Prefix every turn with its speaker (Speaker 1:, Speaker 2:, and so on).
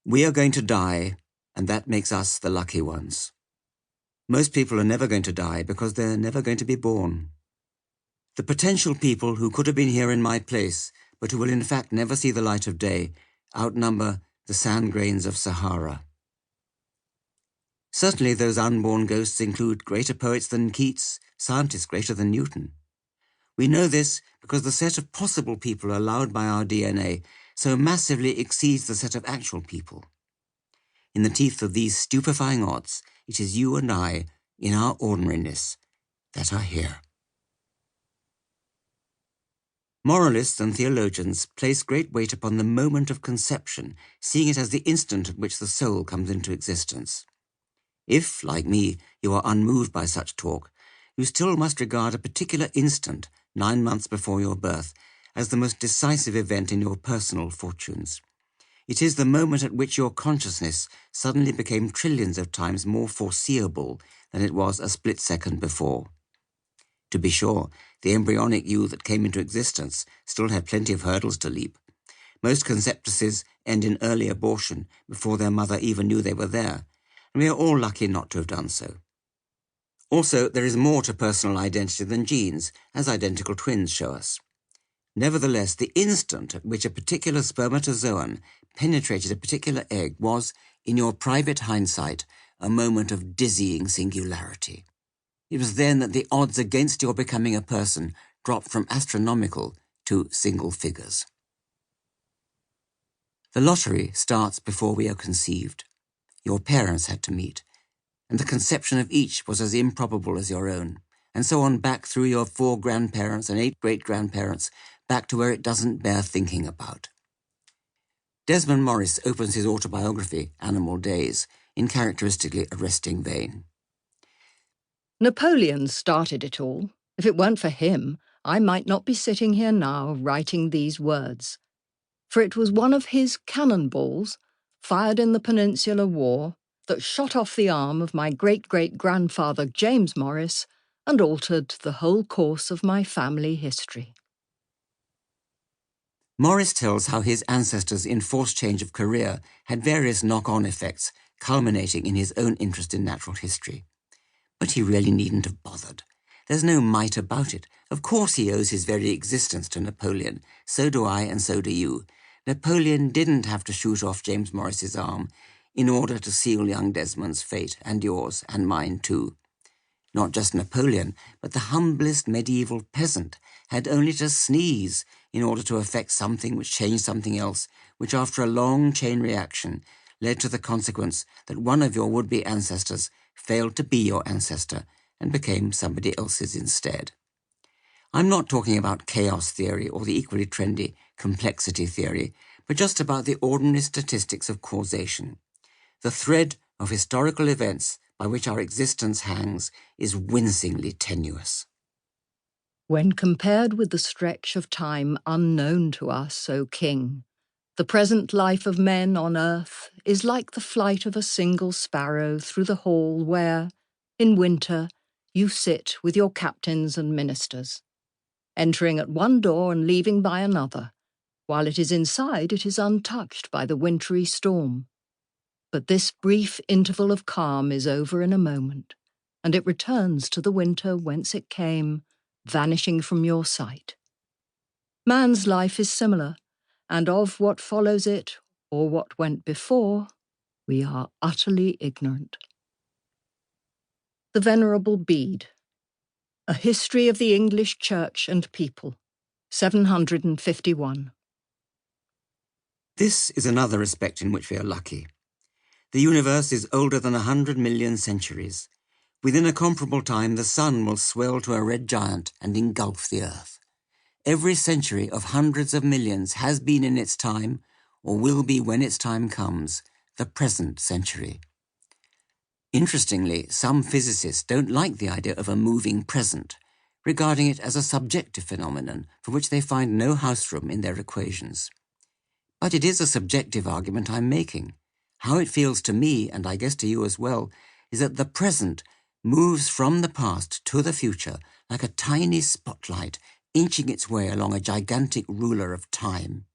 Speaker 1: We are going to die, and that makes us the lucky ones. Most people are never going to die because they're never going to be born. The potential people who could have been here in my place, but who will in fact never see the light of day, outnumber the sand grains of Sahara. Certainly those unborn ghosts include greater poets than Keats, scientists greater than Newton. We know this because the set of possible people allowed by our DNA so massively exceeds the set of actual people. In the teeth of these stupefying odds, it is you and I, in our ordinariness, that are here. Moralists and theologians place great weight upon the moment of conception, seeing it as the instant at which the soul comes into existence. If, like me, you are unmoved by such talk, you still must regard a particular instant, 9 months before your birth, as the most decisive event in your personal fortunes. It is the moment at which your consciousness suddenly became trillions of times more foreseeable than it was a split second before. To be sure, the embryonic you that came into existence still had plenty of hurdles to leap. Most conceptuses end in early abortion before their mother even knew they were there, and we are all lucky not to have done so. Also, there is more to personal identity than genes, as identical twins show us. Nevertheless, the instant at which a particular spermatozoon penetrated a particular egg was, in your private hindsight, a moment of dizzying singularity. It was then that the odds against your becoming a person dropped from astronomical to single figures. The lottery starts before we are conceived. Your parents had to meet, and the conception of each was as improbable as your own, and so on back through your 4 grandparents and 8 great-grandparents, back to where it doesn't bear thinking about. Desmond Morris opens his autobiography, Animal Days, in characteristically arresting vein.
Speaker 2: Napoleon started it all. If it weren't for him, I might not be sitting here now writing these words. For it was one of his cannonballs, fired in the Peninsular War, that shot off the arm of my great-great-grandfather James Morris and altered the whole course of my family history.
Speaker 1: Morris tells how his ancestors' enforced change of career had various knock-on effects, culminating in his own interest in natural history. But he really needn't have bothered. There's no might about it. Of course he owes his very existence to Napoleon. So do I, and so do you. Napoleon didn't have to shoot off James Morris's arm in order to seal young Desmond's fate, and yours, and mine too. Not just Napoleon, but the humblest medieval peasant had only to sneeze in order to effect something which changed something else, which after a long chain reaction led to the consequence that one of your would-be ancestors failed to be your ancestor and became somebody else's instead. I'm not talking about chaos theory or the equally trendy complexity theory, but just about the ordinary statistics of causation. The thread of historical events by which our existence hangs is wincingly tenuous.
Speaker 2: When compared with the stretch of time unknown to us, O King, the present life of men on earth is like the flight of a single sparrow through the hall where, in winter, you sit with your captains and ministers, entering at one door and leaving by another. While it is inside, it is untouched by the wintry storm. But this brief interval of calm is over in a moment, and it returns to the winter whence it came, vanishing from your sight. Man's life is similar, and of what follows it, or what went before, we are utterly ignorant. The Venerable Bede, A History of the English Church and People, 751.
Speaker 1: This is another respect in which we are lucky. The universe is older than 100 million centuries. Within a comparable time, the sun will swell to a red giant and engulf the earth. Every century of hundreds of millions has been in its time, or will be when its time comes, the present century. Interestingly, some physicists don't like the idea of a moving present, regarding it as a subjective phenomenon for which they find no house room in their equations. But it is a subjective argument I'm making. How it feels to me, and I guess to you as well, is that the present moves from the past to the future like a tiny spotlight inching its way along a gigantic ruler of time.